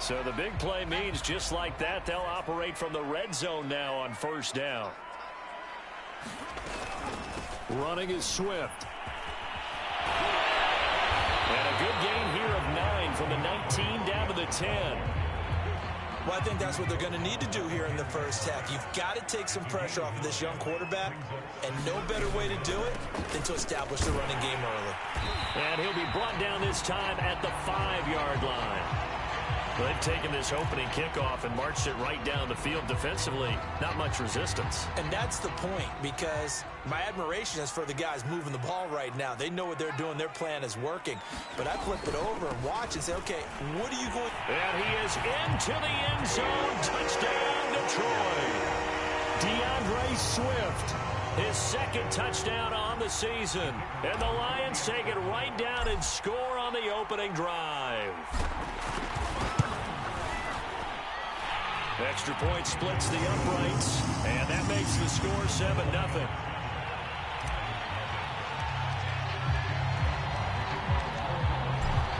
So the big play means just like that, they'll operate from the red zone now on first down. Running is Swift. And a good gain here of 9 from the 19 down to the 10. Well, I think that's what they're going to need to do here in the first half. You've got to take some pressure off of this young quarterback, and no better way to do it than to establish the running game early. And he'll be brought down this time at the 5-yard line. They've taken this opening kickoff and marched it right down the field defensively. Not much resistance. And that's the point, because my admiration is for the guys moving the ball right now. They know what they're doing. Their plan is working. But I flip it over and watch and say, okay, what are you going to do? And he is into the end zone. Touchdown, Detroit. DeAndre Swift, his second touchdown on the season. And the Lions take it right down and score on the opening drive. Extra point splits the uprights, and that makes the score 7-0.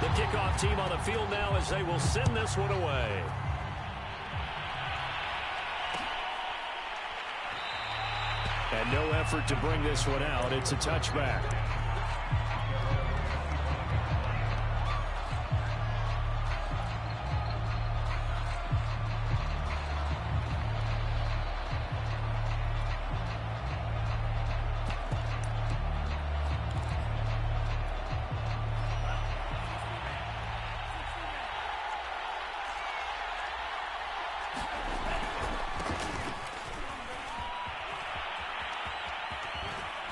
The kickoff team on the field now as they will send this one away. And no effort to bring this one out. It's a touchback.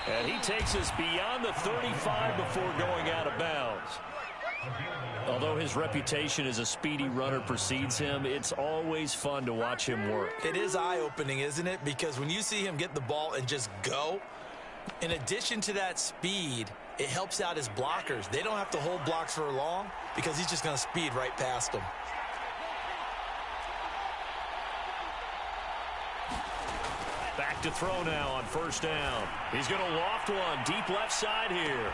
And he takes us beyond the 35 before going out of bounds. Although his reputation as a speedy runner precedes him, it's always fun to watch him work. It is eye-opening, isn't it? Because when you see him get the ball and just go, in addition to that speed, it helps out his blockers. They don't have to hold blocks for long because he's just going to speed right past them. Back to throw now on first down. He's going to loft one deep left side here.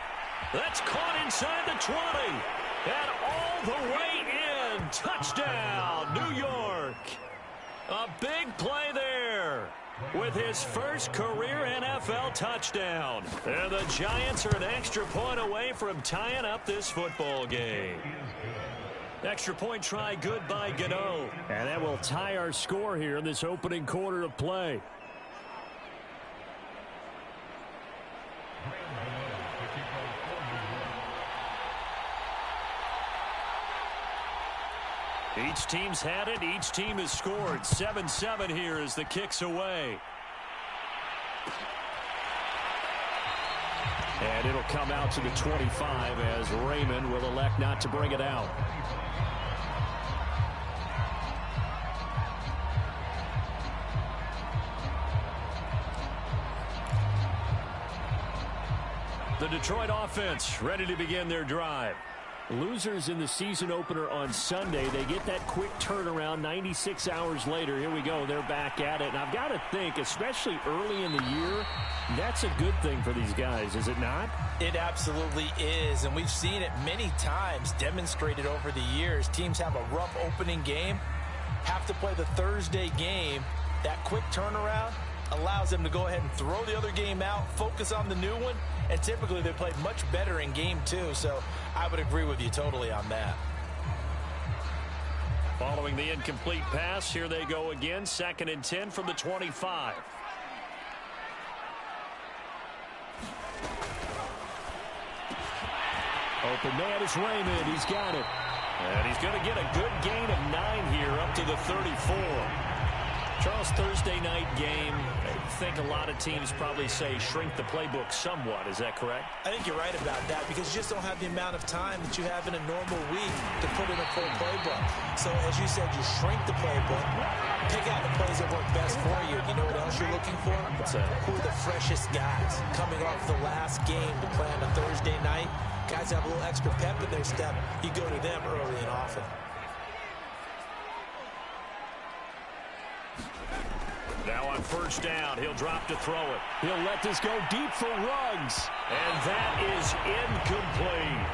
That's caught inside the 20. And all the way in. Touchdown, New York. A big play there with his first career NFL touchdown. And the Giants are an extra point away from tying up this football game. Extra point try good by Gano. And that will tie our score here in this opening quarter of play. Each team's had it. Each team has scored. 7-7 here as the kick's away. And it'll come out to the 25 as Raymond will elect not to bring it out. The Detroit offense ready to begin their drive. Losers in the season opener on Sunday. They get that quick turnaround 96 hours later. Here we go. They're back at it. And I've got to think, especially early in the year, that's a good thing for these guys, is it not? It absolutely is. And we've seen it many times demonstrated over the years. Teams have a rough opening game, have to play the Thursday game. That quick turnaround allows them to go ahead and throw the other game out, focus on the new one, and typically they play much better in game two. So I would agree with you totally on that. Following the incomplete pass, here they go again. 2nd and 10 from the 25. Open man is Raymond. He's got it. And he's going to get a good gain of 9 here up to the 34. Charles, Thursday night game, I think a lot of teams probably say shrink the playbook somewhat. Is that correct? I think you're right about that because you just don't have the amount of time that you have in a normal week to put in a full playbook. So as you said, you shrink the playbook, pick out the plays that work best for you. You know what else you're looking for? What's that? Who are the freshest guys coming off the last game to play on a Thursday night? Guys have a little extra pep in their step. You go to them early and often. Now on first down, he'll drop to throw it. He'll let this go deep for Ruggs. And that is incomplete.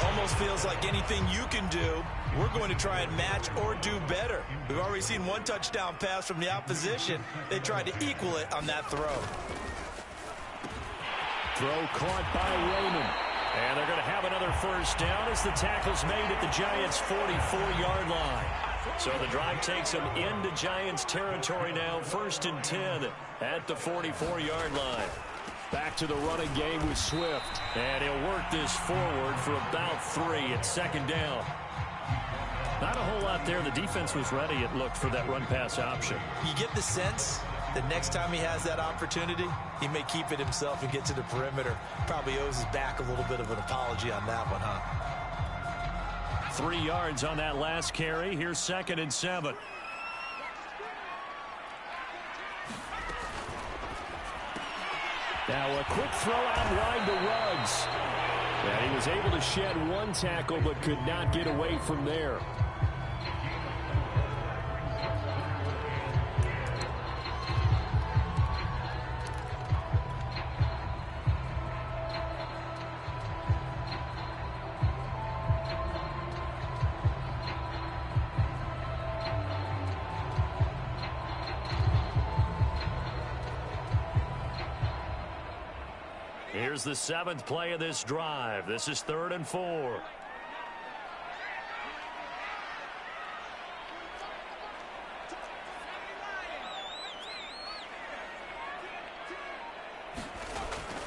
Almost feels like anything you can do, we're going to try and match or do better. We've already seen one touchdown pass from the opposition. They tried to equal it on that throw. Throw caught by Raymond. And they're going to have another first down as the tackle's made at the Giants' 44-yard line. So the drive takes them into Giants territory now, 1st and 10 at the 44-yard line. Back to the running game with Swift. And he'll work this forward for about 3 at 2nd down. Not a whole lot there. The defense was ready, it looked, for that run-pass option. You get the sense that next time he has that opportunity, he may keep it himself and get to the perimeter. Probably owes his back a little bit of an apology on that one, huh? 3 yards on that last carry. Here's 2nd and 7. Now a quick throw out wide to Ruggs. And he was able to shed one tackle but could not get away from there. Here's the 7th play of this drive. This is 3rd and 4.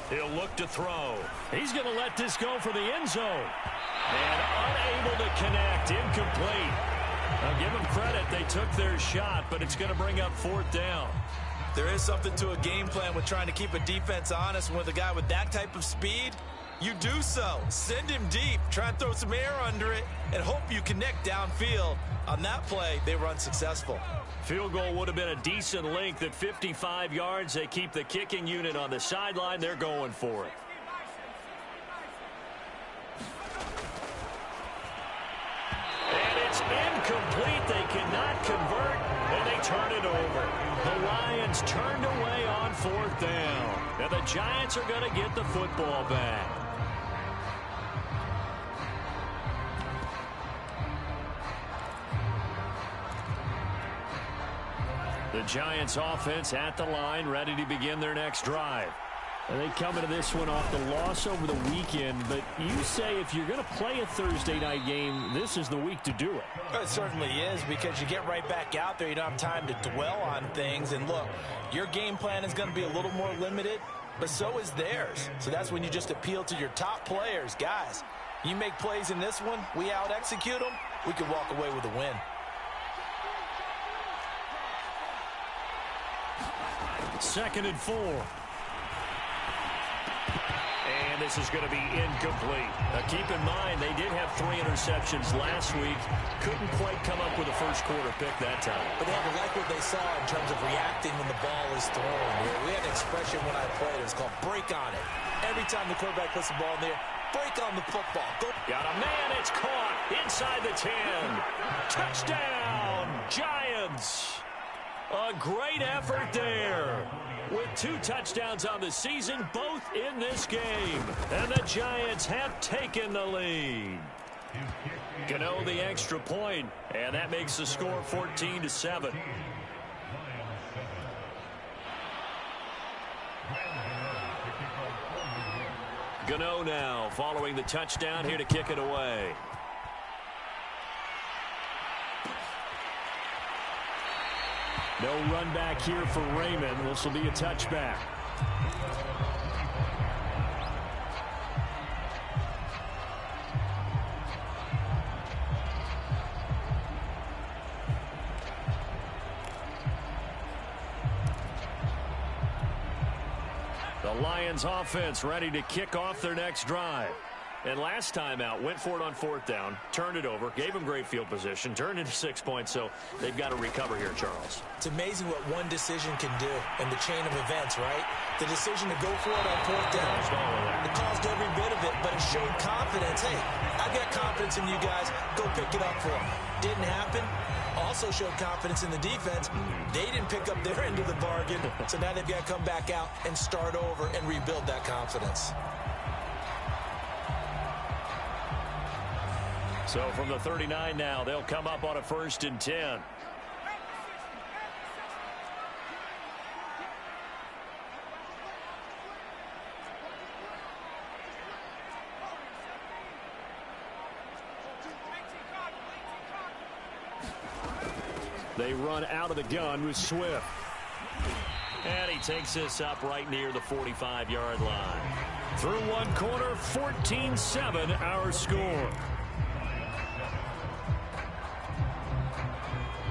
He'll look to throw. He's going to let this go for the end zone. And unable to connect. Incomplete. Now give them credit. They took their shot, but it's going to bring up 4th down. There is something to a game plan with trying to keep a defense honest. With a guy with that type of speed, you do so. Send him deep, try and throw some air under it, and hope you connect downfield. On that play, they were unsuccessful. Field goal would have been a decent length at 55 yards. They keep the kicking unit on the sideline. They're going for it. And it's incomplete. They cannot convert, and they turn it over. The Lions turned away on 4th down. And the Giants are going to get the football back. The Giants offense at the line, ready to begin their next drive. And they come into this one off the loss over the weekend, but you say if you're going to play a Thursday night game, this is the week to do it. It certainly is, because you get right back out there. You don't have time to dwell on things. And look, your game plan is going to be a little more limited, but so is theirs. So that's when you just appeal to your top players. Guys, you make plays in this one, we out-execute them, we can walk away with a win. Second and 4. And this is going to be incomplete. Now keep in mind, they did have 3 interceptions last week. Couldn't quite come up with a first quarter pick that time. But they had to like what they saw in terms of reacting when the ball is thrown. We had an expression when I played. It was called break on it. Every time the quarterback puts the ball in there, break on the football. Go. Got a man. It's caught inside the 10. Touchdown, Giants. A great effort there. With 2 touchdowns on the season, both in this game. And the Giants have taken the lead. Gano the extra point, and that makes the score 14-7. Gano now following the touchdown, here to kick it away. No run back here for Raymond. This will be a touchback. The Lions offense ready to kick off their next drive. And last time out, went for it on 4th down, turned it over, gave them great field position, turned into 6 points, so they've got to recover here, Charles. It's amazing what one decision can do in the chain of events, right? The decision to go for it on 4th down, it caused every bit of it, but it showed confidence. Hey, I got confidence in you guys. Go pick it up for them. Didn't happen. Also showed confidence in the defense. They didn't pick up their end of the bargain, so now they've got to come back out and start over and rebuild that confidence. So from the 39 now, they'll come up on a 1st and 10. They run out of the gun with Swift. And he takes this up right near the 45-yard line. Through one quarter, 14-7 our score.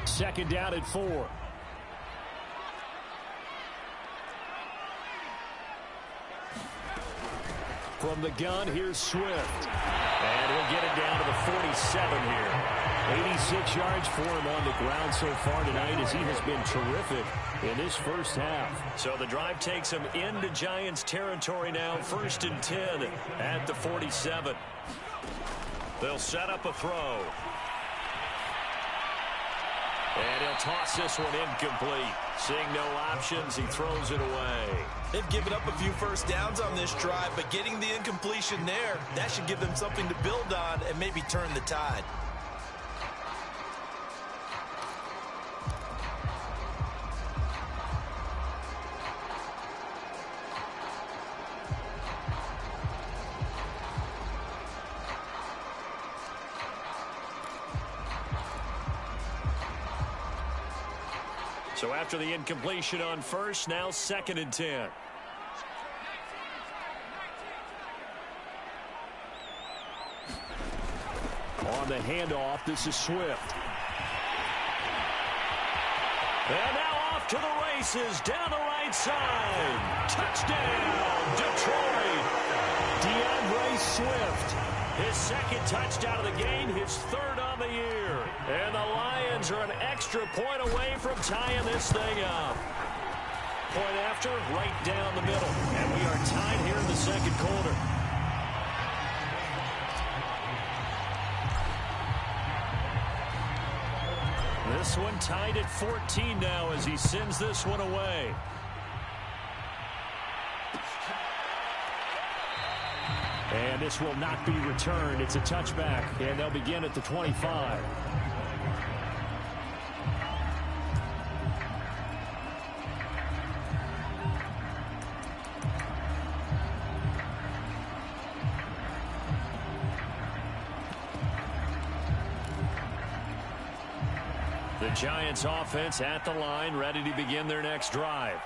2nd down at 4. From the gun, here's Swift. And he'll get it down to the 47 here. 86 yards for him on the ground so far tonight as he has been terrific in this first half. So the drive takes him into Giants territory now. 1st and 10 at the 47. They'll set up a throw. And he'll toss this one incomplete. Seeing no options, he throws it away. They've given up a few first downs on this drive, but getting the incompletion there, that should give them something to build on and maybe turn the tide. So after the incompletion on 1st, now 2nd and 10. On the handoff, this is Swift. And now off to the races, down the right side. Touchdown, Detroit. DeAndre Swift. His 2nd touchdown of the game, his 3rd on the year. And the Lions are an extra point away from tying this thing up. Point after, right down the middle. And we are tied here in the 2nd quarter. This one tied at 14 now as he sends this one away. And this will not be returned. It's a touchback, and they'll begin at the 25. The Giants offense at the line, ready to begin their next drive.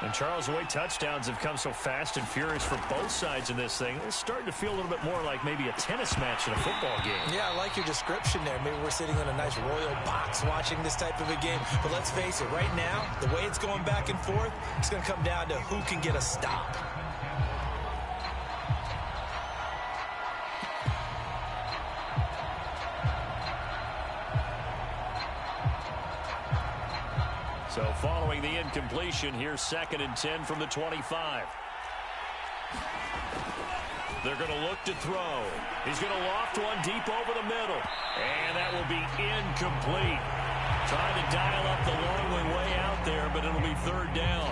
And Charles, the way touchdowns have come so fast and furious for both sides in this thing, it's starting to feel a little bit more like maybe a tennis match in a football game. Yeah, I like your description there. Maybe we're sitting in a nice royal box watching this type of a game. But let's face it, right now, the way it's going back and forth, it's going to come down to who can get a stop. So following the incompletion, here's 2nd and 10 from the 25. They're going to look to throw. He's going to loft one deep over the middle. And that will be incomplete. Trying to dial up the long way out there, but it'll be 3rd down.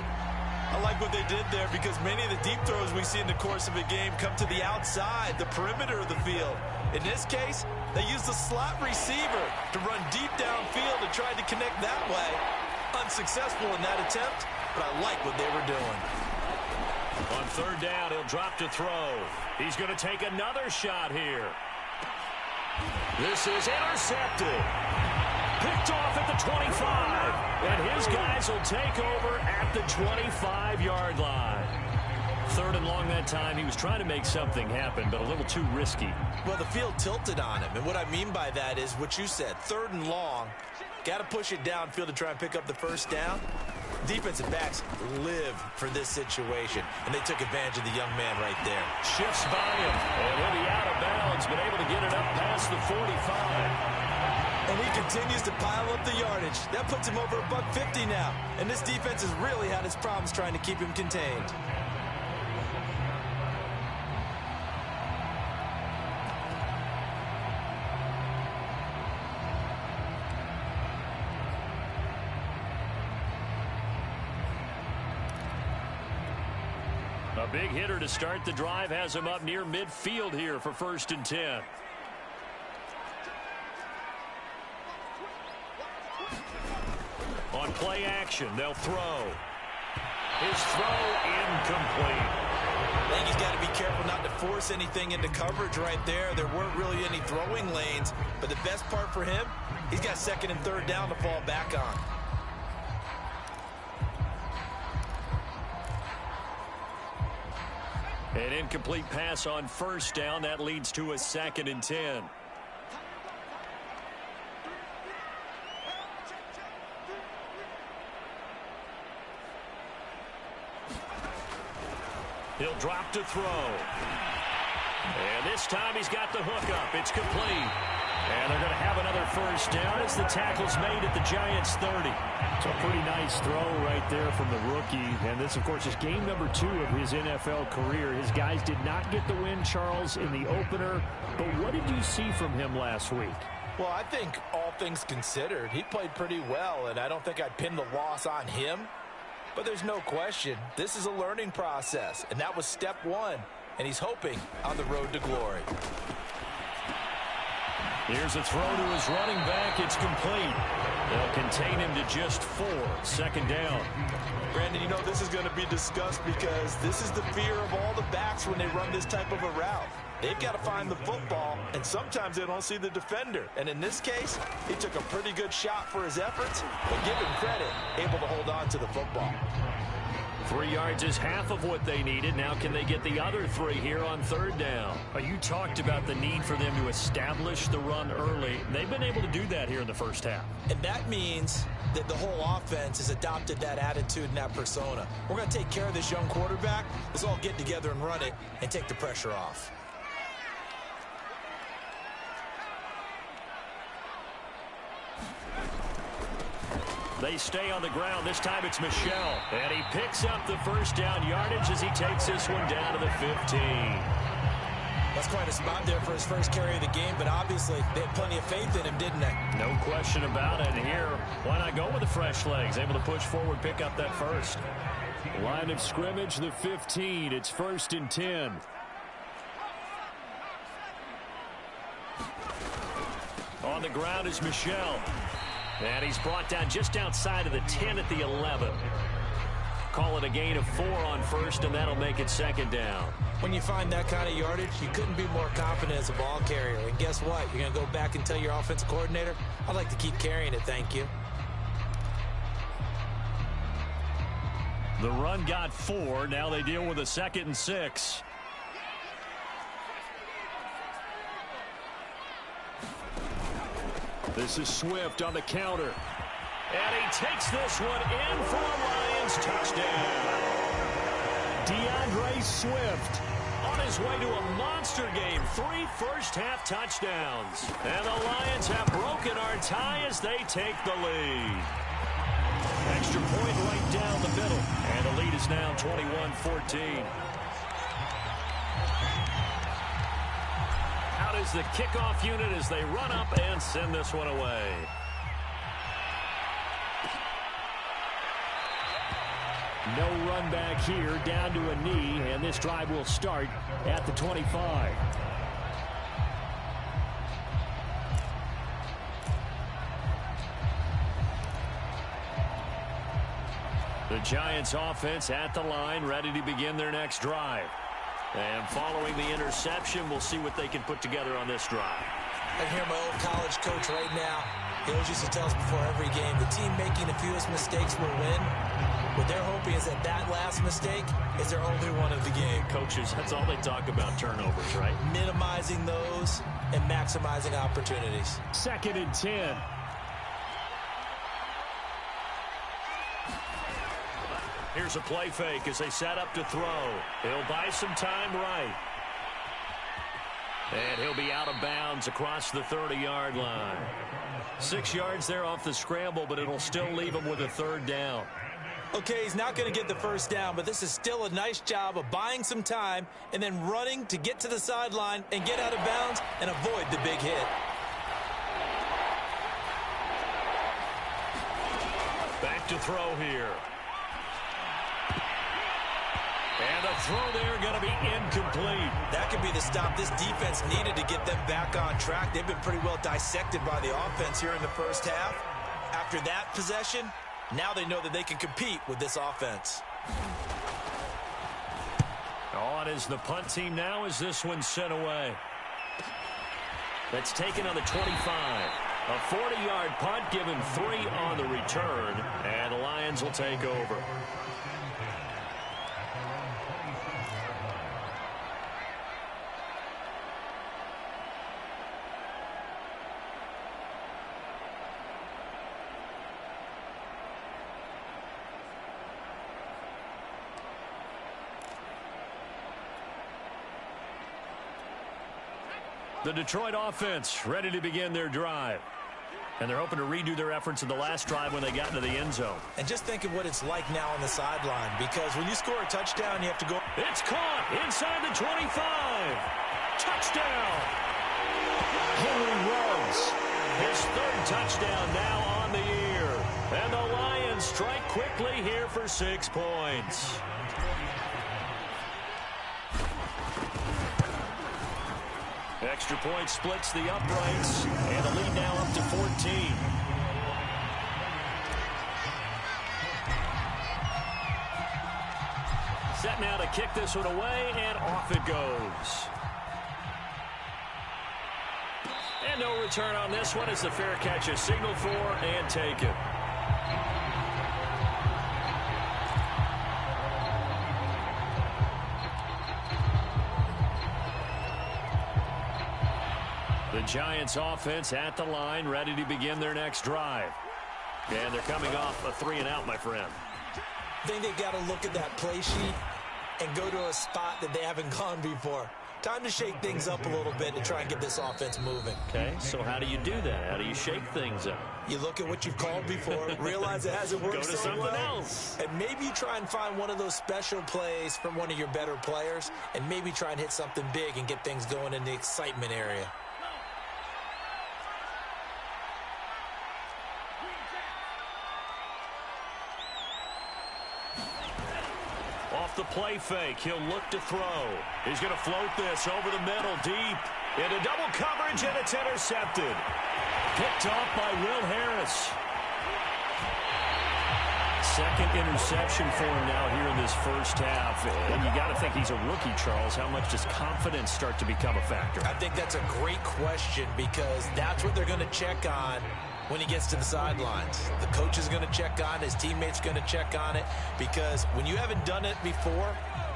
I like what they did there because many of the deep throws we see in the course of a game come to the outside, the perimeter of the field. In this case, they used the slot receiver to run deep downfield and tried to connect that way. Unsuccessful in that attempt, but I like what they were doing. On 3rd down, he'll drop to throw. He's going to take another shot here. This is intercepted. Picked off at the 25. And his guys will take over at the 25-yard line. 3rd and long that time. He was trying to make something happen, but a little too risky. Well, the field tilted on him, and what I mean by that is what you said. 3rd and long. Got to push it downfield to try and pick up the 1st down. Defensive backs live for this situation, and they took advantage of the young man right there. Shifts by him, and he'll be out of bounds, but able to get it up past the 45. And he continues to pile up the yardage. That puts him over $150 now, and this defense has really had its problems trying to keep him contained. A big hitter to start the drive has him up near midfield here for 1st and 10. On play action, they'll throw. His throw incomplete. I think he's got to be careful not to force anything into coverage right there. There weren't really any throwing lanes, but the best part for him, he's got second and third down to fall back on. An incomplete pass on first down. That leads to a 2nd and 10. He'll drop to throw. And this time he's got the hook up. It's complete. And they're going to have another first down as the tackle's made at the Giants' 30. So a pretty nice throw right there from the rookie. And this, of course, is game number 2 of his NFL career. His guys did not get the win, Charles, in the opener. But what did you see from him last week? Well, I think all things considered, he played pretty well, and I don't think I'd pin the loss on him. But there's no question, this is a learning process, and that was step 1, and he's hoping on the road to glory. Here's a throw to his running back. It's complete. They'll contain him to just 4. 2nd down. Brandon, you know this is going to be discussed because this is the fear of all the backs when they run this type of a route. They've got to find the football, and sometimes they don't see the defender. And in this case, he took a pretty good shot for his efforts, but give him credit, able to hold on to the football. 3 yards is half of what they needed. Now can they get the other 3 here on 3rd down? You talked about the need for them to establish the run early. They've been able to do that here in the first half. And that means that the whole offense has adopted that attitude and that persona. We're going to take care of this young quarterback. Let's all get together and run it and take the pressure off. They stay on the ground. This time it's Michel. And he picks up the first down yardage as he takes this one down to the 15. That's quite a spot there for his first carry of the game, but obviously they had plenty of faith in him, didn't they? No question about it. And here, why not go with the fresh legs? Able to push forward, pick up that first. Line of scrimmage, the 15. It's 1st and 10. On the ground is Michel. And he's brought down just outside of the 10 at the 11. Call it a gain of 4 on first, and that'll make it 2nd down. When you find that kind of yardage, you couldn't be more confident as a ball carrier. And guess what? You're going to go back and tell your offensive coordinator, I'd like to keep carrying it, thank you. The run got 4. Now they deal with a 2nd and 6. This is Swift on the counter. And he takes this one in for a Lions touchdown. DeAndre Swift on his way to a monster game. 3 first-half touchdowns. And the Lions have broken our tie as they take the lead. Extra point right down the middle. And the lead is now 21-14. Out is the kickoff unit as they run up and send this one away. No run back here, down to a knee, and this drive will start at the 25. The Giants offense at the line, ready to begin their next drive. And following the interception, we'll see what they can put together on this drive. I hear my old college coach right now. He always used to tell us before every game, the team making the fewest mistakes will win. What they're hoping is that that last mistake is their only one of the game. Coaches, that's all they talk about, turnovers, right? Minimizing those and maximizing opportunities. 2nd and 10. Here's a play fake as they set up to throw. He'll buy some time right. And he'll be out of bounds across the 30-yard line. 6 yards there off the scramble, but it'll still leave him with a 3rd down. Okay, he's not going to get the first down, but this is still a nice job of buying some time and then running to get to the sideline and get out of bounds and avoid the big hit. Back to throw here. And the throw there going to be incomplete. That could be the stop this defense needed to get them back on track. They've been pretty well dissected by the offense here in the first half. After that possession, Now they know that they can compete with this offense. On is the punt team now as this one's sent away. That's taken on the 25. A 40-yard punt, given 3 on the return, and the Lions will take over. The Detroit offense ready to begin their drive. And they're hoping to redo their efforts in the last drive when they got into the end zone. And just think of what it's like now on the sideline, because when you score a touchdown, you have to go. It's caught inside the 25. Touchdown. Henry Ruggs. His 3rd touchdown now on the year. And the Lions strike quickly here for 6 points. Extra point splits the uprights, and the lead now up to 14. Set now to kick this one away, and off it goes. And no return on this one as the fair catch is signaled for and taken. The Giants offense at the line, ready to begin their next drive. And they're coming off a 3-and-out, my friend. I think they've got to look at that play sheet and go to a spot that they haven't gone before. Time to shake things up a little bit to try and get this offense moving. Okay, so how do you do that? How do you shake things up? You look at what you've called before, realize it hasn't worked so so well. Go to something else. And maybe you try and find one of those special plays from one of your better players, and maybe try and hit something big and get things going in the excitement area. Off the play fake, he'll look to throw. He's going to float this over the middle, deep. Into double coverage, and it's intercepted. Picked off by Will Harris. 2nd interception for him now here in this first half. And you got to think he's a rookie, Charles. How much does confidence start to become a factor? I think that's a great question, because that's what they're going to check on when he gets to the sidelines. The coach is going to check on it. His teammates going to check on it, because when you haven't done it before,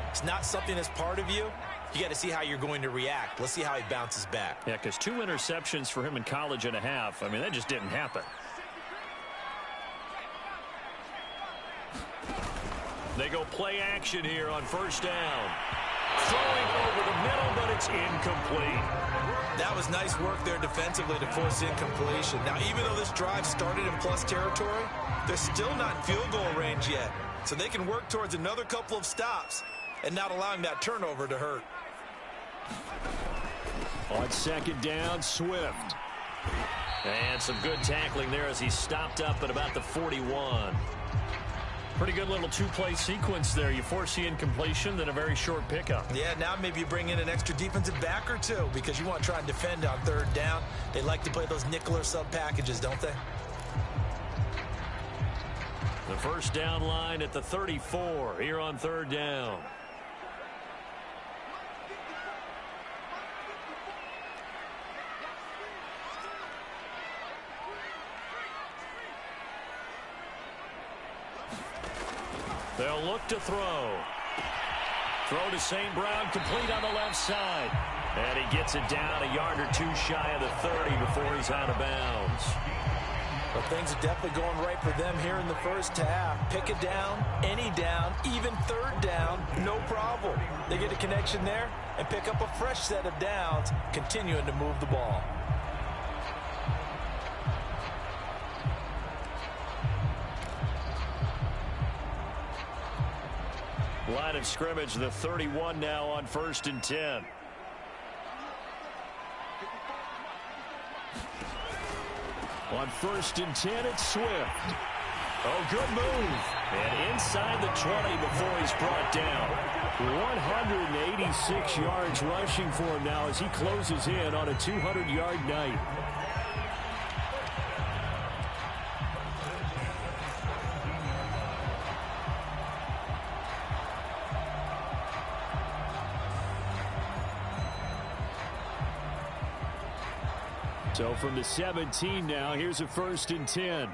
it's not something that's part of you. You got to see how you're going to react. Let's see how he bounces back. Yeah, because 2 interceptions for him in college and a half. I mean, that just didn't happen. They go play action here on first down. Throwing over the middle, but it's incomplete. That was nice work there defensively to force incompletion. Now, even though this drive started in plus territory, they're still not in field goal range yet. So they can work towards another couple of stops and not allowing that turnover to hurt. On 2nd down, Swift. And some good tackling there as he stopped up at about the 41. Pretty good little 2-play sequence there. You force the incompletion, then a very short pickup. Yeah, now maybe you bring in an extra defensive back or 2, because you want to try and defend on 3rd down. They like to play those nickel or sub packages, don't they? The first down line at the 34 here on 3rd down. They'll look to throw. Throw to St. Brown, complete on the left side. And he gets it down a yard or 2 shy of the 30 before he's out of bounds. Well, things are definitely going right for them here in the first half. Pick it down, any down, even 3rd down, no problem. They get a connection there and pick up a fresh set of downs, continuing to move the ball. Line of scrimmage, the 31 now on 1st and 10. On 1st and 10, it's Swift. Oh, good move. And inside the 20 before he's brought down. 186 yards rushing for him now as he closes in on a 200-yard night. So from the 17 now, here's a 1st and 10. And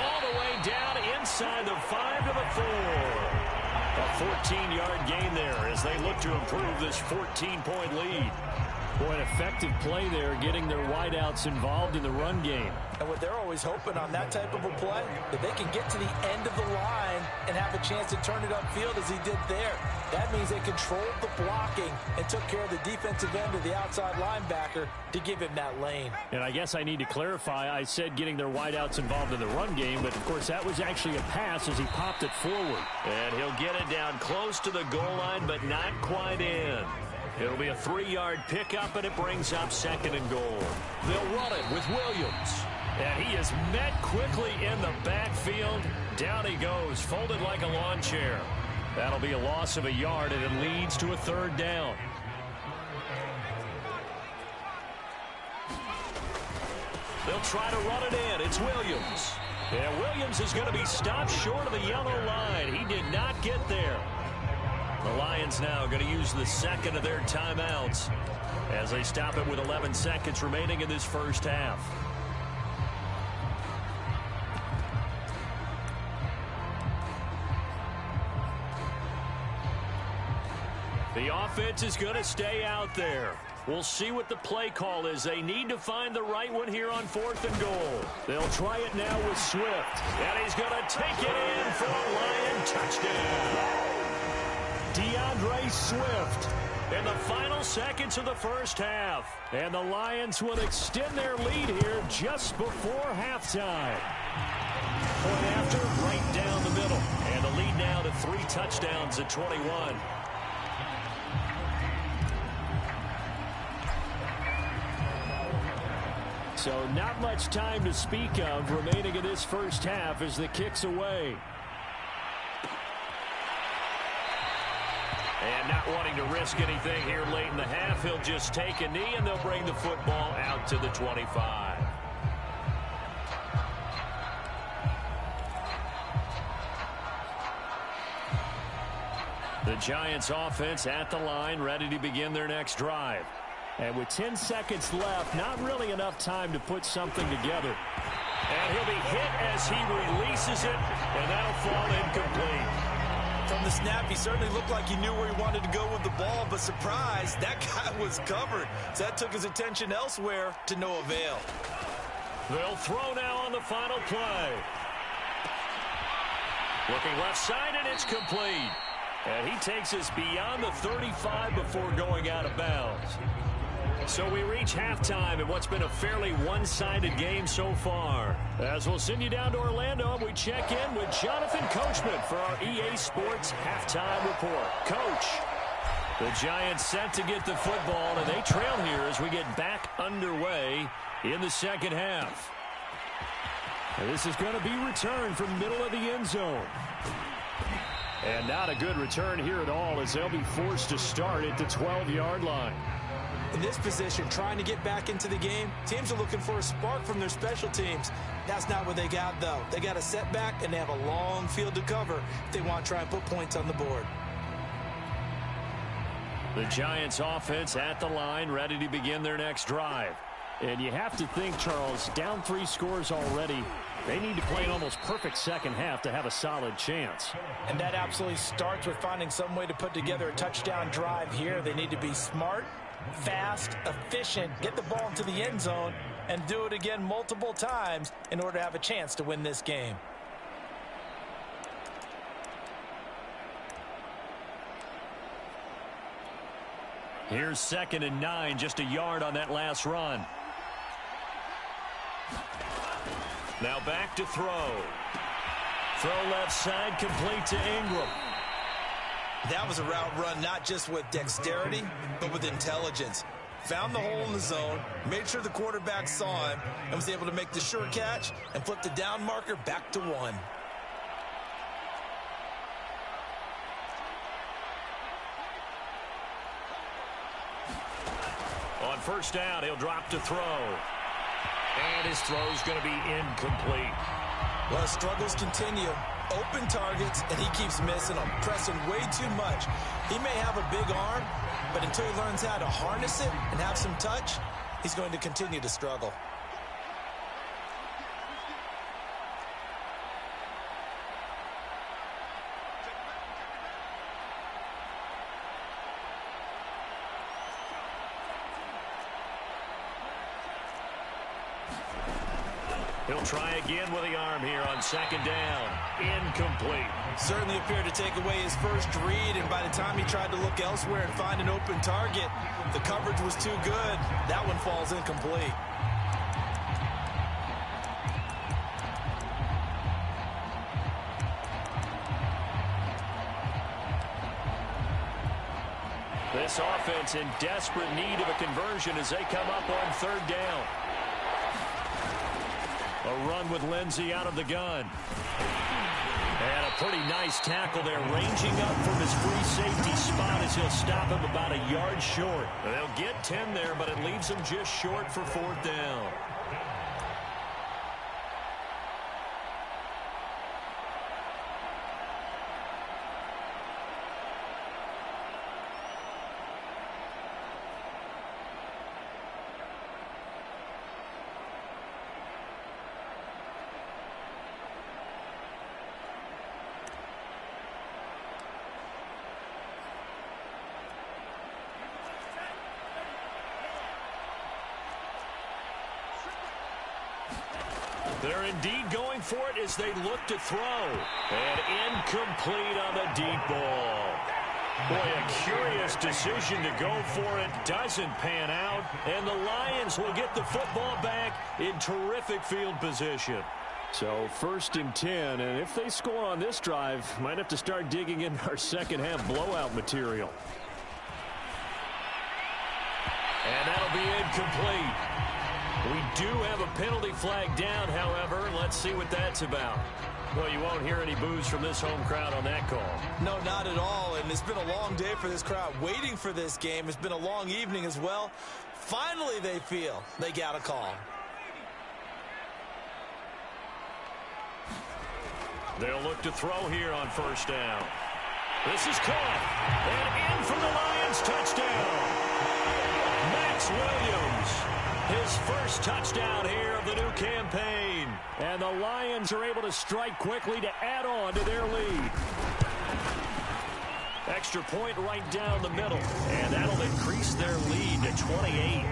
all the way down inside the 5 to the 4. A 14-yard gain there as they look to improve this 14-point lead. Boy, an effective play there, getting their wideouts involved in the run game. And what they're always hoping on that type of a play, that they can get to the end of the line and have a chance to turn it upfield as he did there. That means they controlled the blocking and took care of the defensive end of the outside linebacker to give him that lane. And I guess I need to clarify, I said getting their wideouts involved in the run game, but of course that was actually a pass as he popped it forward. And he'll get it down close to the goal line, but not quite in. It'll be a 3-yard pickup, and it brings up 2nd and goal. They'll run it with Williams. And he is met quickly in the backfield. Down he goes, folded like a lawn chair. That'll be a loss of a yard, and it leads to a 3rd down. They'll try to run it in. It's Williams. And Williams is going to be stopped short of the yellow line. He did not get there. The Lions now going to use the 2nd of their timeouts as they stop it with 11 seconds remaining in this first half. The offense is going to stay out there. We'll see what the play call is. They need to find the right one here on 4th and goal. They'll try it now with Swift. And he's going to take it in for a Lion touchdown. DeAndre Swift in the final seconds of the first half. And the Lions will extend their lead here just before halftime. Point after, right down the middle. And the lead now to 3 touchdowns at 21. So not much time to speak of remaining in this first half as the kick's away. And not wanting to risk anything here late in the half, he'll just take a knee, and they'll bring the football out to the 25. The Giants offense at the line, ready to begin their next drive. And with 10 seconds left, not really enough time to put something together. And he'll be hit as he releases it, and that'll fall incomplete. From the snap, he certainly looked like he knew where he wanted to go with the ball, but surprise, that guy was covered. So that took his attention elsewhere to no avail. They'll throw now on the final play. Looking left side, and it's complete. And he takes us beyond the 35 before going out of bounds. So we reach halftime in what's been a fairly one-sided game so far. As we'll send you down to Orlando, we check in with Jonathan Coachman for our EA Sports Halftime Report. Coach, the Giants set to get the football, and they trail here as we get back underway in the second half. And this is going to be returned from middle of the end zone. And not a good return here at all as they'll be forced to start at the 12-yard line. In this position, trying to get back into the game, teams are looking for a spark from their special teams. That's not what they got, though. They got a setback, and they have a long field to cover if they want to try and put points on the board. The Giants offense at the line, ready to begin their next drive. And you have to think, Charles, down 3 scores already. They need to play an almost perfect second half to have a solid chance. And that absolutely starts with finding some way to put together a touchdown drive here. They need to be smart, fast, efficient, get the ball into the end zone, and do it again multiple times in order to have a chance to win this game. Here's 2nd and 9, just a yard on that last run. Now back to throw. Throw left side, complete to Ingram. That was a route run not just with dexterity, but with intelligence. Found the hole in the zone, made sure the quarterback saw him, and was able to make the sure catch and flip the down marker back to 1. On first down, he'll drop to throw. And his throw's going to be incomplete. Well, struggles continue. open targets, and he keeps missing them, pressing way too much. He may have a big arm, but until he learns how to harness it and have some touch, he's going to continue to struggle. He'll try again with the arm here on second down. Incomplete. Certainly appeared to take away his first read, and by the time he tried to look elsewhere and find an open target, the coverage was too good. That one falls incomplete. This offense in desperate need of a conversion as they come up on third down. A run with Lindsey out of the gun. And a pretty nice tackle there, ranging up from his free safety spot as he'll stop him about a yard short. They'll get 10 there, but it leaves them just short for fourth down. They're indeed going for it as they look to throw. And incomplete on the deep ball. Boy, a curious decision to go for it. Doesn't pan out. And the Lions will get the football back in terrific field position. So 1st and 10, and if they score on this drive, might have to start digging in our second half blowout material. And that'll be incomplete. We do have a penalty flag down, however. Let's see what that's about. Well, you won't hear any boos from this home crowd on that call. No, not at all, and it's been a long day for this crowd waiting for this game. It's been a long evening as well. Finally, they feel they got a call. They'll look to throw here on first down. This is caught. And in for the Lions touchdown. Max Williams. His first touchdown here of the new campaign. And the Lions are able to strike quickly to add on to their lead. Extra point right down the middle. And that'll increase their lead to 28.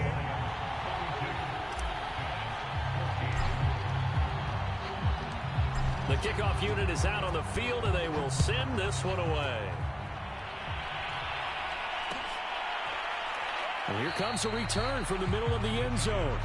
The kickoff unit is out on the field, and they will send this one away. And here comes a return from the middle of the end zone.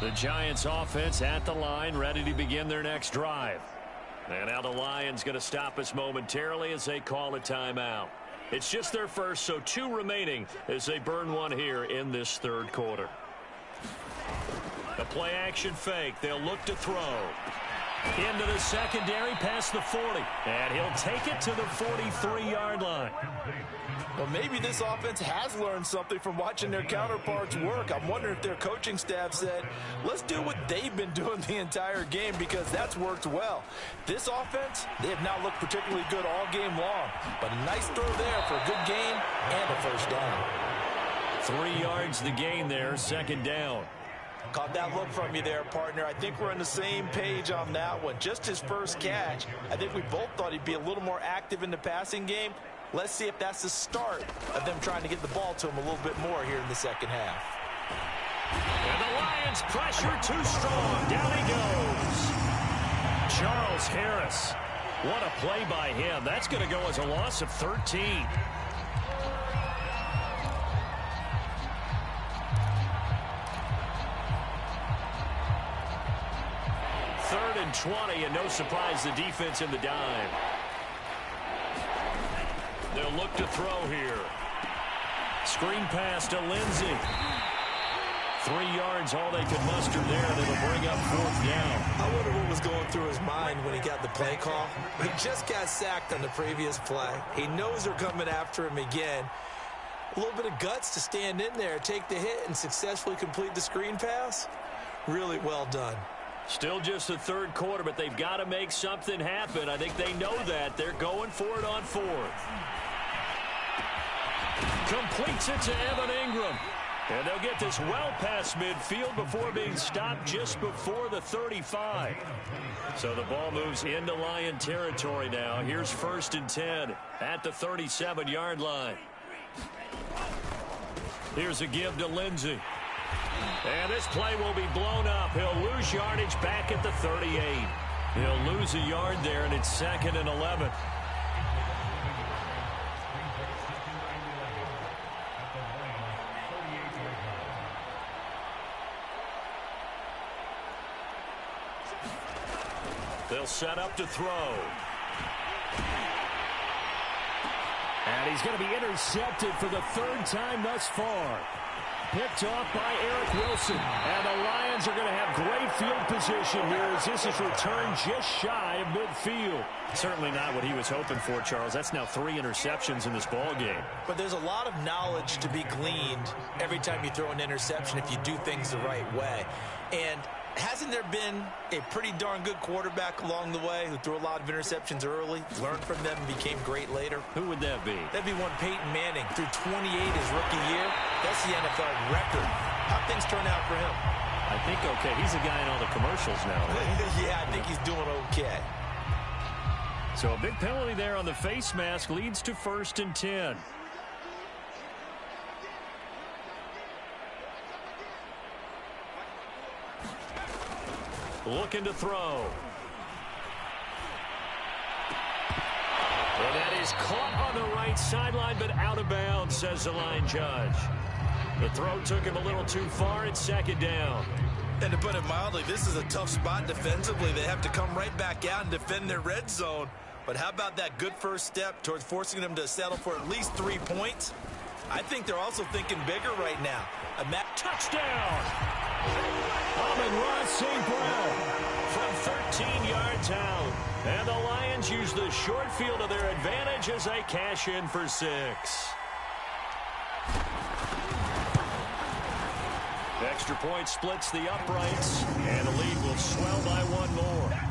The Giants offense at the line, ready to begin their next drive. And now the Lions going to stop us momentarily as they call a timeout. It's just their first, so 2 remaining as they burn one here in this third quarter. The play action fake. They'll look to throw. Into the secondary past the 40. And he'll take it to the 43-yard line. Well, maybe this offense has learned something from watching their counterparts work. I'm wondering if their coaching staff said, let's do what they've been doing the entire game, because that's worked well. This offense, they have not looked particularly good all game long. But a nice throw there for a good gain and a first down. 3 yards the gain there, second down. Caught that look from you there, partner. I think we're on the same page on that one. Just his first catch. I think we both thought he'd be a little more active in the passing game. Let's see if that's the start of them trying to get the ball to him a little bit more here in the second half. And the Lions pressure too strong. Down he goes. Charles Harris. What a play by him. That's going to go as a loss of 13. Third and 20, and no surprise, the defense in the dime. They'll look to throw here. Screen pass to Lindsey. 3 yards, all they could muster there, and it'll bring up 4th down. I wonder what was going through his mind when he got the play call. He just got sacked on the previous play. He knows they're coming after him again. A little bit of guts to stand in there, take the hit, and successfully complete the screen pass. Really well done. Still just the 3rd quarter, but they've got to make something happen. I think they know that. They're going for it on 4th. Completes it to Evan Ingram. And they'll get this well past midfield before being stopped just before the 35. So the ball moves into Lion territory now. Here's 1st and 10 at the 37-yard line. Here's a give to Lindsey. And this play will be blown up. He'll lose yardage back at the 38. He'll lose a yard there, and it's 2nd and 11. They'll set up to throw. And he's going to be intercepted for the 3rd time thus far. Picked off by Eric Wilson. And the Lions are going to have great field position here as this is returned just shy of midfield. Certainly not what he was hoping for, Charles. That's now 3 interceptions in this ball game. But there's a lot of knowledge to be gleaned every time you throw an interception if you do things the right way. And hasn't there been a pretty darn good quarterback along the way who threw a lot of interceptions early, learned from them, and became great later? Who would that be? That'd be one Peyton Manning. Threw 28 his rookie year. That's the NFL record. How'd things turn out for him? I think okay. He's a guy in all the commercials now. Right? Yeah, I think he's doing okay. So a big penalty there on the face mask leads to 1st and 10. Looking to throw. And that is caught on the right sideline, but out of bounds, says the line judge. The throw took him a little too far. It's 2nd down. And to put it mildly, this is a tough spot defensively. They have to come right back out and defend their red zone. But how about that good first step towards forcing them to settle for at least 3 points? I think they're also thinking bigger right now. Touchdown! Amon-Ra St. Brown from 13 yards out. And the Lions use the short field to their advantage as they cash in for 6. Extra point splits the uprights, and the lead will swell by 1 more.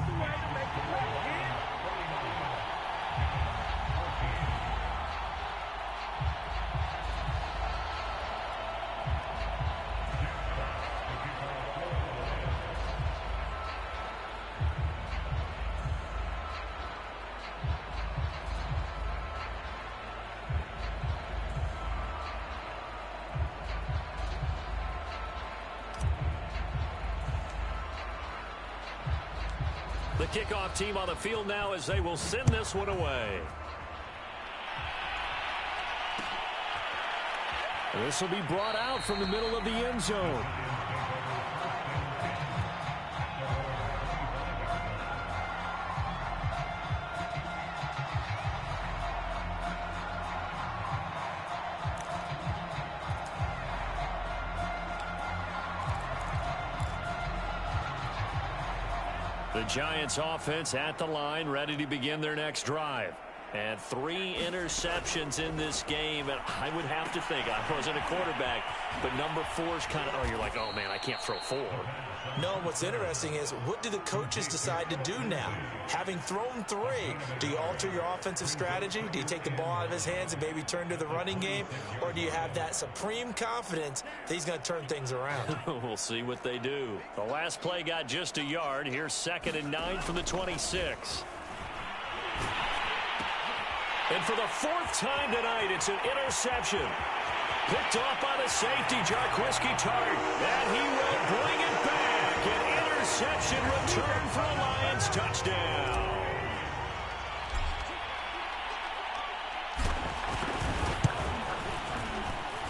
The kickoff team on the field now as they will send this one away. This will be brought out from the middle of the end zone. The Giants offense at the line, ready to begin their next drive. And 3 interceptions in this game. And I would have to think, I wasn't a quarterback, but number 4 is kind of, oh, you're like, oh, man, I can't throw 4. No, what's interesting is, what do the coaches decide to do now? Having thrown 3, do you alter your offensive strategy? Do you take the ball out of his hands and maybe turn to the running game? Or do you have that supreme confidence that he's going to turn things around? We'll see what they do. The last play got just a yard. Here's 2nd and 9 from the 26. And for the 4th time tonight, it's an interception. Picked off by the safety, Jarquiski Tart. And he will bring it back. An interception return for a Lions touchdown.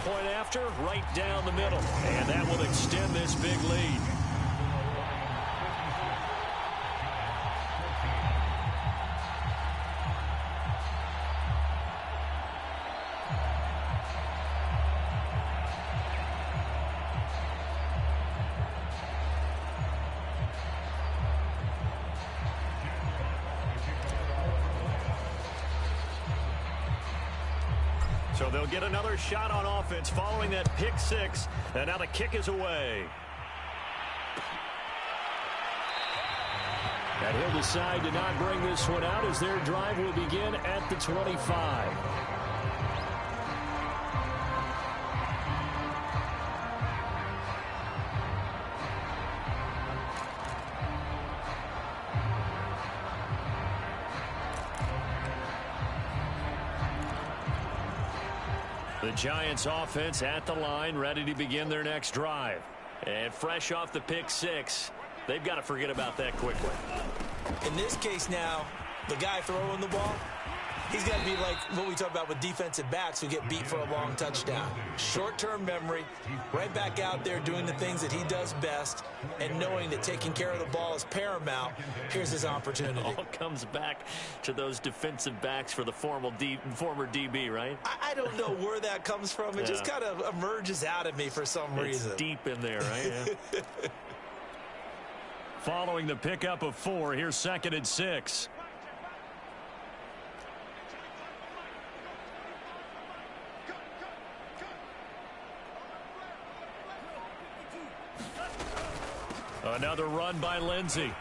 Point after, right down the middle. And that will extend this big lead. So they'll get another shot on offense following that pick six. And now the kick is away. And he'll decide to not bring this one out as their drive will begin at the 25. The Giants offense at the line, ready to begin their next drive. And fresh off the pick six, they've got to forget about that quickly. In this case now, the guy throwing the ball, he's got to be like what we talk about with defensive backs who get beat for a long touchdown. Short-term memory, right back out there doing the things that he does best, and knowing that taking care of the ball is paramount. Here's his opportunity. It all comes back to those defensive backs for the former DB, right? I don't know where that comes from. It just kind of emerges out of me for some reason. It's deep in there, right? Yeah. Following the pickup of 4, here's 2nd and 6. Another run by Lindsey.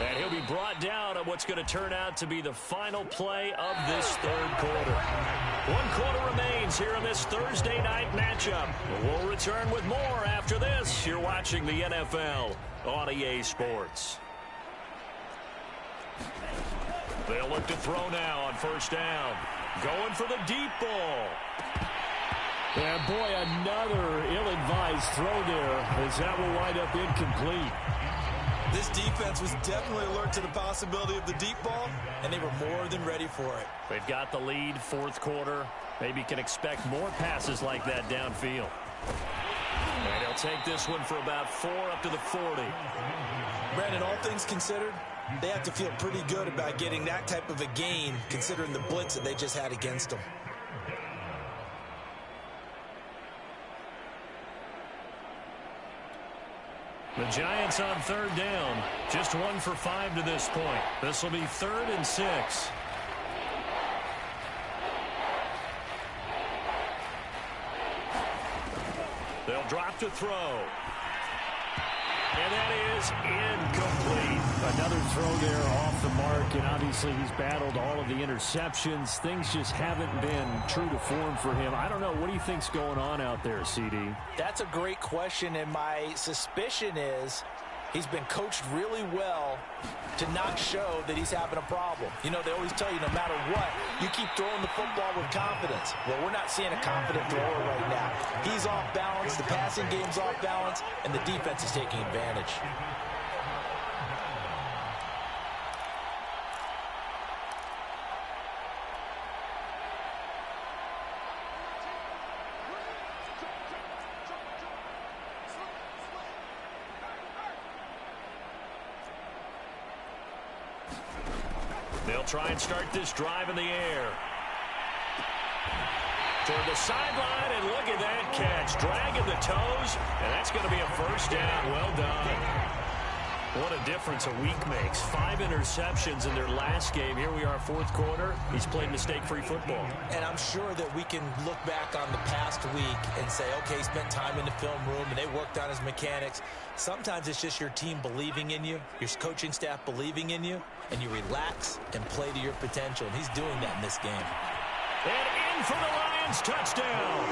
And he'll be brought down on what's going to turn out to be the final play of this third quarter. 1 quarter remains here in this Thursday night matchup. We'll return with more after this. You're watching the NFL on EA Sports. They'll look to throw now on first down. Going for the deep ball. And boy, another ill-advised throw there as that will wind up incomplete. This defense was definitely alert to the possibility of the deep ball, and they were more than ready for it. They've got the lead, 4th quarter. Maybe can expect more passes like that downfield. And he'll take this one for about 4 up to the 40. Brandon, all things considered, they have to feel pretty good about getting that type of a gain, considering the blitz that they just had against them. The Giants on 3rd down. Just 1 for 5 to this point. This will be 3rd and 6. They'll drop to throw. And that is incomplete. Another throw there off the mark, and obviously he's battled all of the interceptions. Things just haven't been true to form for him. I don't know. What do you think's going on out there, CD? That's a great question, and my suspicion is he's been coached really well to not show that he's having a problem. You know, they always tell you no matter what, you keep throwing the football with confidence. Well, we're not seeing a confident thrower right now. He's off balance, the passing game's off balance, and the defense is taking advantage. They'll try and start this drive in the air. Toward the sideline, and look at that catch. Dragging the toes, and that's going to be a first down. Well done. What a difference a week makes. 5 interceptions in their last game. Here we are, 4th quarter. He's played mistake-free football. And I'm sure that we can look back on the past week and say, okay, he spent time in the film room and they worked on his mechanics. Sometimes it's just your team believing in you, your coaching staff believing in you, and you relax and play to your potential. And he's doing that in this game. And in for the Lions touchdown.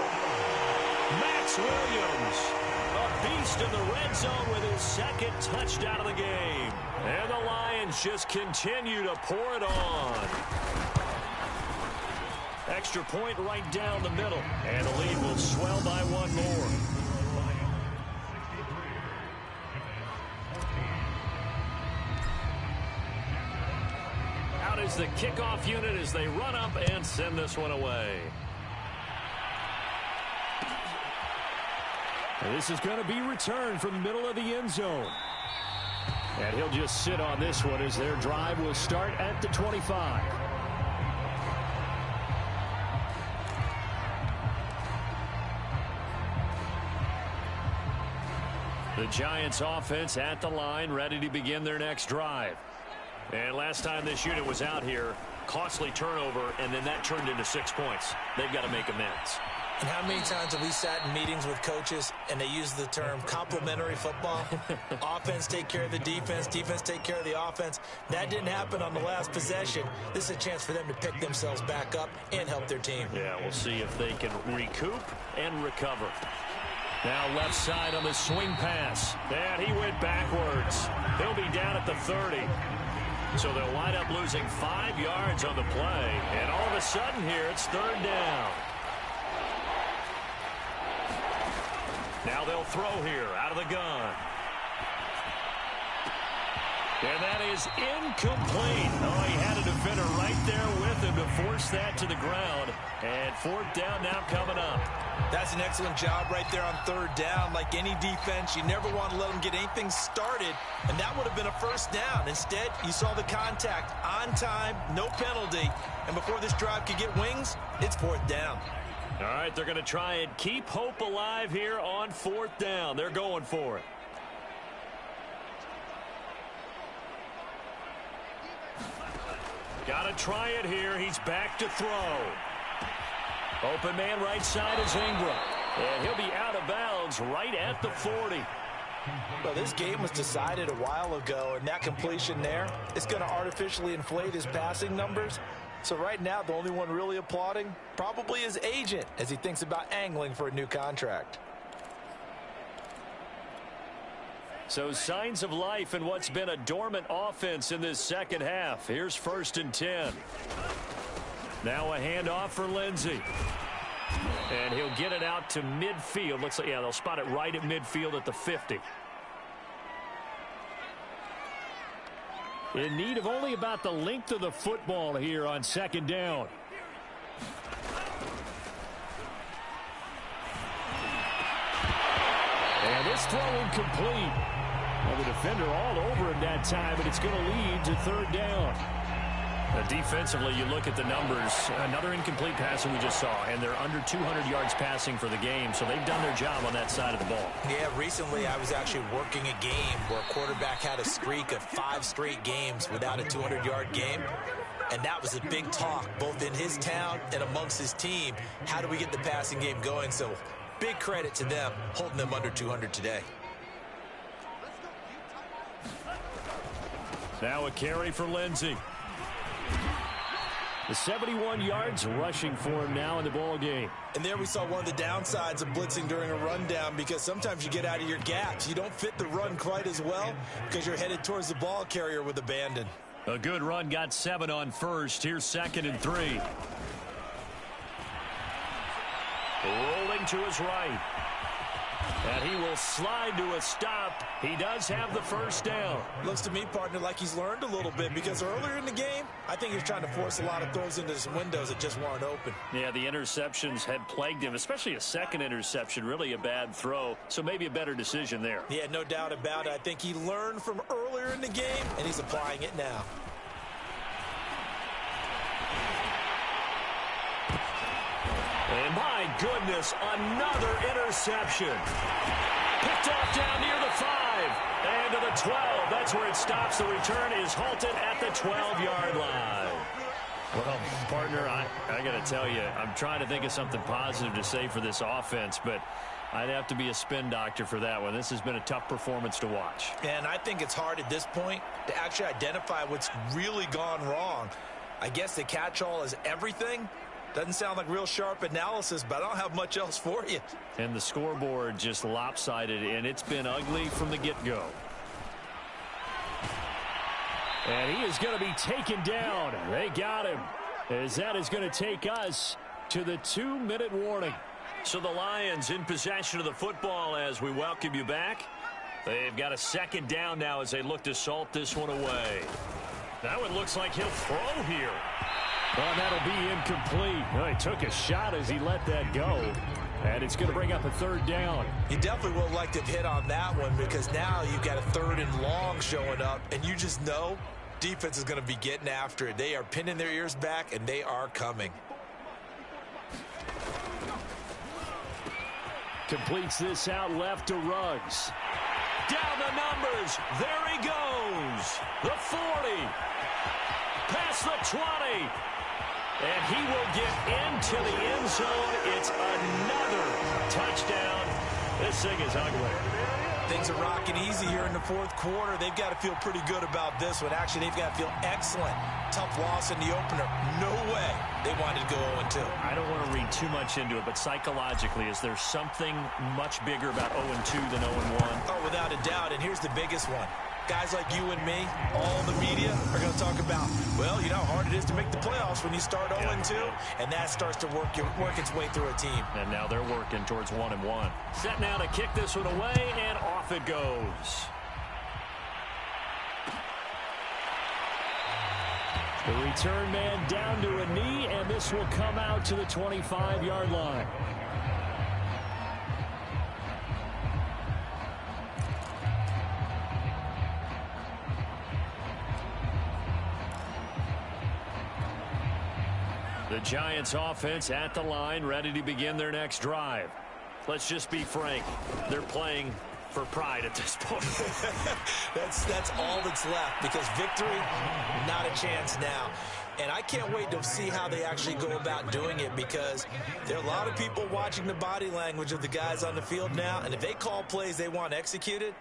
Max Williams, a beast in the red zone with his 2nd touchdown of the game. And the Lions just continue to pour it on. Extra point right down the middle. And the lead will swell by 1 more. Out is the kickoff unit as they run up and send this one away. And this is going to be returned from the middle of the end zone. And he'll just sit on this one as their drive will start at the 25. The Giants offense at the line, ready to begin their next drive. And last time this unit was out here, costly turnover, and then that turned into 6 points. They've got to make amends. And how many times have we sat in meetings with coaches and they use the term complementary football? Offense take care of the defense, defense take care of the offense. That didn't happen on the last possession. This is a chance for them to pick themselves back up and help their team. Yeah, we'll see if they can recoup and recover. Now left side on the swing pass. And he went backwards. He'll be down at the 30. So they'll wind up losing 5 yards on the play. And all of a sudden here, it's 3rd down. Now they'll throw here out of the gun. And that is incomplete. Oh, he had a defender right there with him to force that to the ground. And 4th down now coming up. That's an excellent job right there on 3rd down. Like any defense, you never want to let them get anything started. And that would have been a 1st down. Instead, you saw the contact on time, no penalty. And before this drive could get wings, it's 4th down. All right, they're going to try and keep hope alive here on 4th down. They're going for it. Got to try it here. He's back to throw. Open man right side is Ingram. And he'll be out of bounds right at the 40. Well, this game was decided a while ago, and that completion there is going to artificially inflate his passing numbers. So right now, the only one really applauding probably his agent as he thinks about angling for a new contract. So signs of life in what's been a dormant offense in this second half. Here's 1st and 10. Now a handoff for Lindsey. And he'll get it out to midfield. Looks like, yeah, they'll spot it right at midfield at the 50. In need of only about the length of the football here on 2nd down. And this throw incomplete. Well, the defender all over him that time, but it's going to lead to 3rd down. Defensively, you look at the numbers. Another incomplete pass that we just saw, and they're under 200 yards passing for the game, so they've done their job on that side of the ball. Yeah, recently I was actually working a game where a quarterback had a streak of 5 straight games without a 200-yard game, and that was a big talk, both in his town and amongst his team. How do we get the passing game going? So big credit to them, holding them under 200 today. Now a carry for Lindsey. The 71 yards rushing for him now in the ball game. And there we saw one of the downsides of blitzing during a rundown, because sometimes you get out of your gaps. You don't fit the run quite as well because you're headed towards the ball carrier with abandon. A good run, got 7 on 1st. Here's 2nd and 3. Rolling to his right. And he will slide to a stop. He does have the 1st down. Looks to me, partner, like he's learned a little bit, because earlier in the game, I think he was trying to force a lot of throws into some windows that just weren't open. Yeah, the interceptions had plagued him, especially a second interception, really a bad throw. So maybe a better decision there. Yeah, no doubt about it. I think he learned from earlier in the game, and he's applying it now. And my goodness, another interception. Picked off down near the 5 and to the 12. That's where it stops. The return is halted at the 12-yard line. Well, partner, I got to tell you, I'm trying to think of something positive to say for this offense, but I'd have to be a spin doctor for that one. This has been a tough performance to watch. And I think it's hard at this point to actually identify what's really gone wrong. I guess the catch-all is everything. Doesn't sound like real sharp analysis, but I don't have much else for you. And the scoreboard just lopsided, and it's been ugly from the get-go. And he is going to be taken down. They got him, as that is going to take us to the 2-minute warning. So the Lions in possession of the football as we welcome you back. They've got a 2nd down now as they look to salt this one away. That one looks like he'll throw here. Oh, that'll be incomplete. Oh, he took a shot as he let that go. And it's going to bring up a 3rd down. You definitely would like to have hit on that one, because now you've got a 3rd and long showing up, and you just know defense is going to be getting after it. They are pinning their ears back, and they are coming. Completes this out left to Ruggs. Down the numbers. There he goes. The 40. past the 20. And he will get into the end zone. It's another touchdown. This thing is ugly. Things are rocking easy here in the fourth quarter. They've got to feel pretty good about this one. Actually, they've got to feel excellent. Tough loss in the opener. No way they wanted to go 0-2. I don't want to read too much into it, but psychologically, is there something much bigger about 0-2 than 0-1? Oh, without a doubt, and here's the biggest one. Guys like you and me, all the media, are going to talk about, well, you know how hard it is to make the playoffs when you start 0-2, and that starts to work its way through a team. And now they're working towards 1-1. Set now to kick this one away, and off it goes. The return man down to a knee, and this will come out to the 25-yard line. The Giants offense at the line, ready to begin their next drive. Let's just be frank. They're playing for pride at this point. That's all that's left, because victory, not a chance now. And I can't wait to see how they actually go about doing it, because there are a lot of people watching the body language of the guys on the field now, and if they call plays they want executed,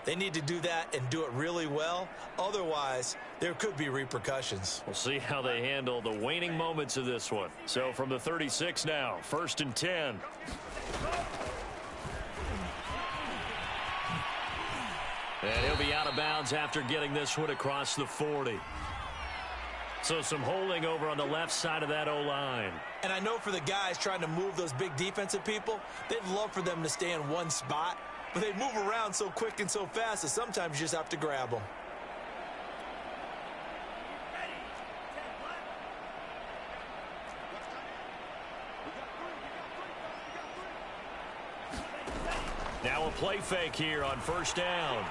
they need to do that and do it really well. Otherwise, there could be repercussions. We'll see how they handle the waning moments of this one. So from the 36 now, 1st and 10. And he'll be out of bounds after getting this one across the 40. So some holding over on the left side of that O-line. And I know for the guys trying to move those big defensive people, they'd love for them to stay in one spot. But they move around so quick and so fast that sometimes you just have to grab them. Now a play fake here on 1st down.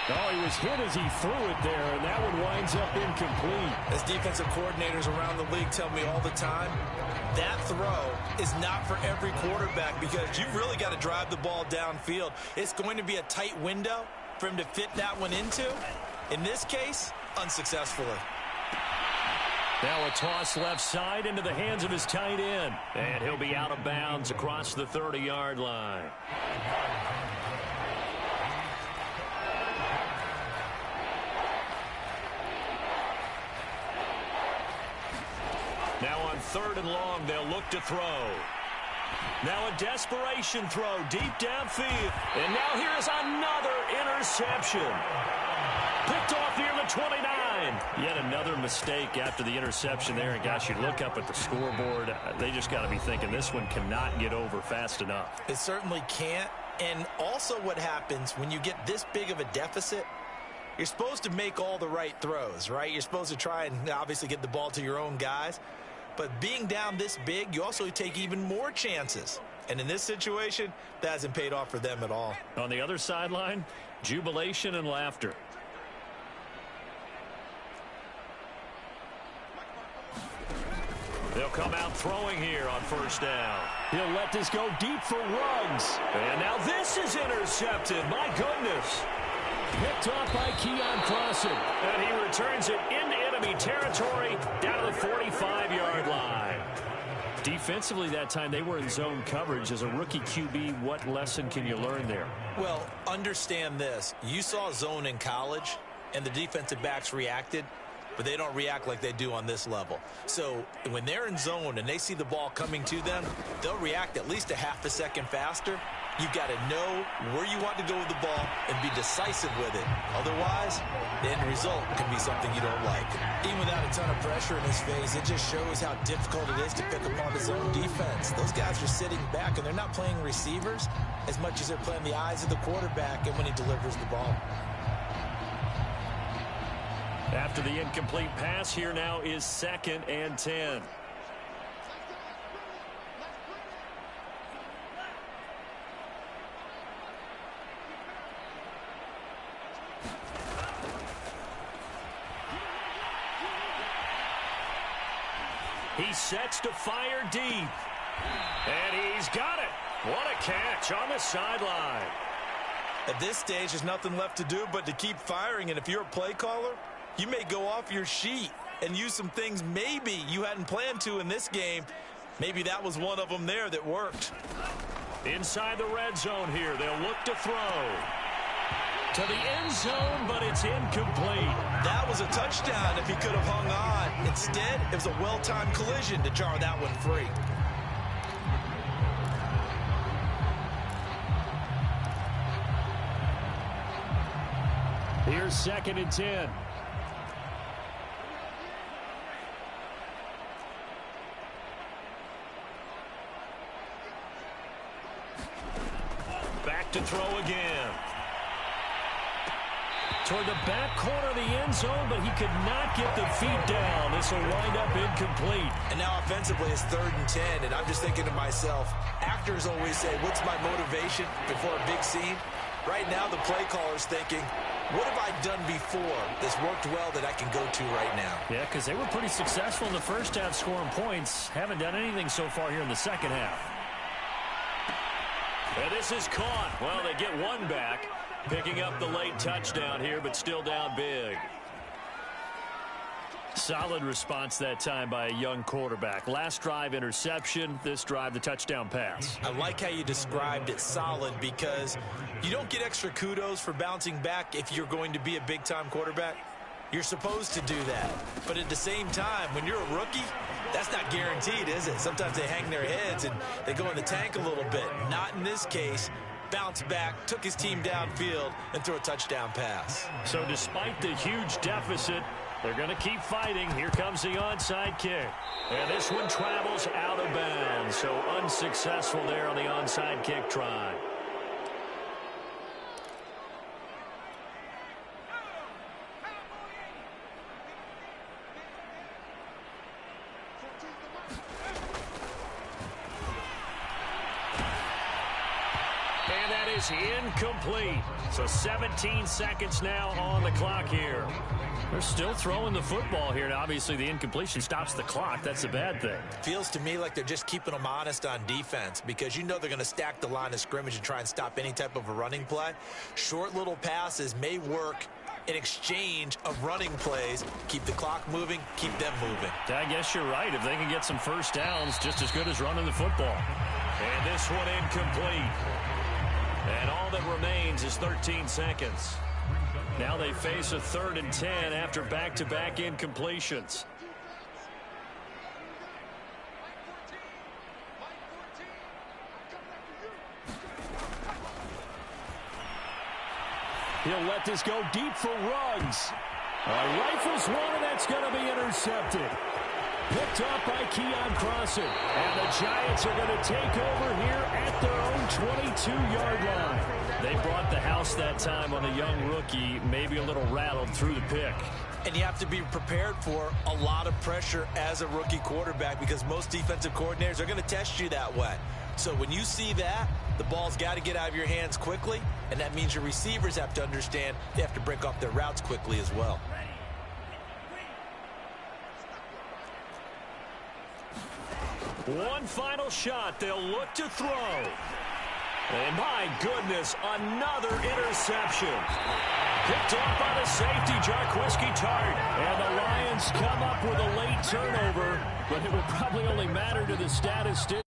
Oh, he was hit as he threw it there, and that one winds up incomplete. As defensive coordinators around the league tell me all the time, that throw is not for every quarterback, because you've really got to drive the ball downfield. It's going to be a tight window for him to fit that one into. In this case, unsuccessfully. Now a toss left side into the hands of his tight end. And he'll be out of bounds across the 30-yard line. Now on 3rd and long, they'll look to throw. Now a desperation throw deep downfield. And now here is another interception. Picked off near the 29. Yet another mistake after the interception there. And gosh, you look up at the scoreboard, they just got to be thinking this one cannot get over fast enough. It certainly can't. And also what happens when you get this big of a deficit, you're supposed to make all the right throws, right? You're supposed to try and obviously get the ball to your own guys. But being down this big, you also take even more chances. And in this situation, that hasn't paid off for them at all. On the other sideline, jubilation and laughter. They'll come out throwing here on 1st down. He'll let this go deep for Ruggs. And now this is intercepted. My goodness. Picked off by Keon Crossen. And he returns it into enemy territory down to the 45-yard line. Defensively that time, they were in zone coverage. As a rookie QB, what lesson can you learn there? Well, understand this. You saw zone in college, and the defensive backs reacted, but they don't react like they do on this level. So when they're in zone and they see the ball coming to them, they'll react at least a half a second faster. You've got to know where you want to go with the ball and be decisive with it. Otherwise, the end result can be something you don't like. Even without a ton of pressure in his face, it just shows how difficult it is to pick apart his own defense. Those guys are sitting back, and they're not playing receivers as much as they're playing the eyes of the quarterback and when he delivers the ball. After the incomplete pass, here now is 2nd and 10. He sets to fire deep. And he's got it. What a catch on the sideline. At this stage, there's nothing left to do but to keep firing. And if you're a play caller, you may go off your sheet and use some things maybe you hadn't planned to in this game. Maybe that was one of them there that worked. Inside the red zone here, they'll look to throw. To the end zone, but it's incomplete. That was a touchdown if he could have hung on. Instead, it was a well-timed collision to jar that one free. Here's 2nd and 10. Back to throw again. Toward the back corner of the end zone, but he could not get the feet down. This will wind up incomplete. And now offensively it's 3rd and 10, and I'm just thinking to myself, actors always say, what's my motivation before a big scene? Right now the play caller's thinking, what have I done before that's worked well that I can go to right now? Yeah, because they were pretty successful in the first half scoring points. Haven't done anything so far here in the second half. And this is caught. Well, they get one back. Picking up the late touchdown here, but still down big. Solid response that time by a young quarterback. Last drive, interception. This drive, the touchdown pass. I like how you described it, solid, because you don't get extra kudos for bouncing back if you're going to be a big-time quarterback. You're supposed to do that. But at the same time, when you're a rookie, that's not guaranteed, is it? Sometimes they hang their heads and they go in the tank a little bit. Not in this case. Bounced back, took his team downfield, and threw a touchdown pass. So despite the huge deficit, they're going to keep fighting. Here comes the onside kick. And this one travels out of bounds. So unsuccessful there on the onside kick try. And that is incomplete. So 17 seconds now on the clock here. They're still throwing the football here. And obviously, the incompletion stops the clock. That's a bad thing. Feels to me like they're just keeping them honest on defense because you know they're going to stack the line of scrimmage and try and stop any type of a running play. Short little passes may work in exchange of running plays. Keep the clock moving, keep them moving. I guess you're right. If they can get some first downs, just as good as running the football. And this one incomplete. And all that remains is 13 seconds. Now they face a 3rd and 10 after back-to-back incompletions. He'll let this go deep for Ruggs. Rifles one, and that's going to be intercepted. Picked up by Keon Crossen. And the Giants are going to take over here at their own 22-yard line. They brought the house that time on a young rookie, maybe a little rattled through the pick. And you have to be prepared for a lot of pressure as a rookie quarterback because most defensive coordinators are going to test you that way. So when you see that, the ball's got to get out of your hands quickly, and that means your receivers have to understand they have to break off their routes quickly as well. One final shot. They'll look to throw. And my goodness, another interception. Picked off by the safety, Jarquiski Tart. And the Lions come up with a late turnover, but it will probably only matter to the statistician.